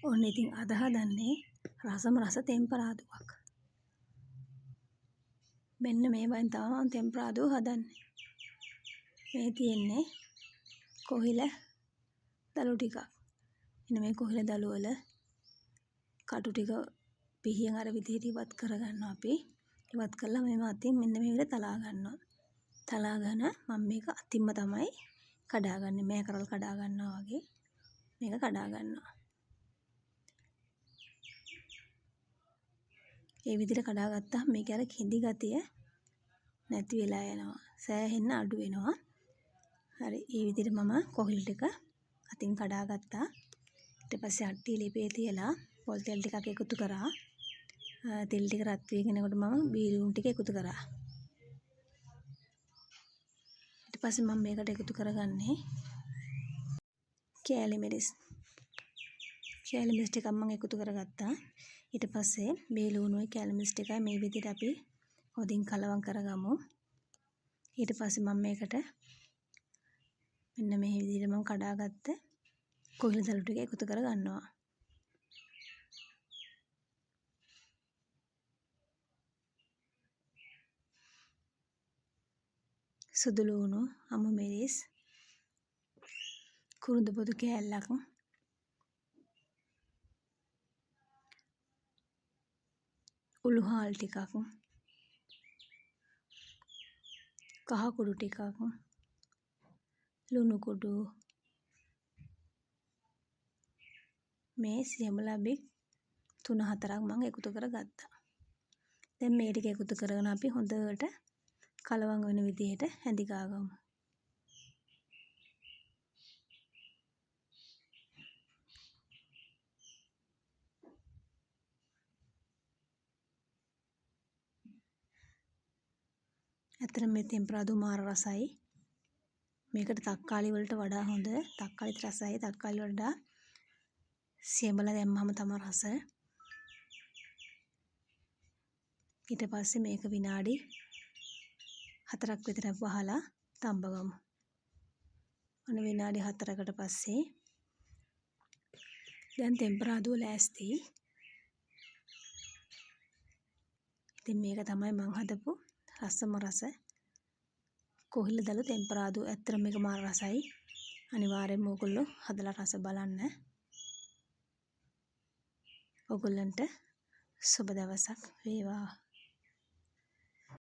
ඔන්න ඉතින් අද හදන්නේ රසම රස තෙම්පරාදුවක්. මෙන්න මේ වයින් තමයි මම තෙම්පරාදුව හදන්නේ. මේ තියෙන්නේ කොහිල දළු ටිකක්. මෙන්න මේ කොහිල දළු වල කටු ටික පිහියෙන් අර විදිහට ඉවත් කරගන්නවා අපි. ඉවත් කළා මේව අතින් මෙන්න මේ විදිහට තලා ගන්නවා. තලාගෙන මම මේක අතින්ම තමයි කඩාගන්නේ. මේ කරල් කඩා ගන්නවා වගේ මේක කඩා ගන්නවා. ඒ විදිහට කඩාගත්තාම මේකේ අර කිඳි ගතිය නැති වෙලා යනවා. සෑහෙන්න අඩු වෙනවා. හරි. මේ විදිහට මම කොහිල් ටික අතින් කඩාගත්තා. ඊට පස්සේ අට්ටිය ලිපේ තියලා පොල් තෙල් ටිකක් එකතු කරා. තෙල් ටික රත් වෙගෙන එනකොට මම බීලුණු ටික එකතු කරා. ඊට පස්සේ මම මේකට එකතු කරගන්නේ කෑලි මිරිස්. කෑලි මිරිස් ටිකක් මම එකතු කරගත්තා. ඊට පස්සේ බීලුණුයි කෑලි මිරිස් ටිකයි මේ විදිහට අපි හොඳින් කලවම් කරගමු. ඊට පස්සේ මම මේකට මෙන්න මේ විදිහට මම කඩාගත්ත කොහිල දළු ටික එකතු කරගන්නවා. සුදු ලුණු, අමු මිරිස්, කුරුඳු පොතු කෑල්ලක්, උළුහාල් ටිකක්, කහ කුඩු ටිකක්, ලුණු කුඩු, මේ සියඹලා බික් 3-4ක් මම එකතු කරගත්තා. දැන් මේ ටික එකතු කරගෙන අපි හොඳට කලවම් වෙන විදිහට හැඳි ගාගමු. ඇත්තට මේ තෙම්පරාදු මාර රසයි. මේකට තක්කාලි වලට වඩා හොඳ. තක්කාලිත් රසයි. තක්කාලි වලට වඩා සියඹලා දැම්මම තමයි රස. ඊට පස්සේ මේක විනාඩි 4ක් විතර වහලා තම්බගමු. ඔන්න විනාඩි 4කට පස්සේ දැන් තෙම්පරාදුව ලෑස්ති. ඉතින් මේක තමයි මම හදපු රසම රස කොහිල දළු තෙම්පරාදුව. ඇත්තට මේක මාර රසයි. අනිවාර්යෙන්ම ඔයගොල්ලෝ හදලා රස බලන්න. ඔයගොල්ලන්ට සුබ දවසක් වේවා.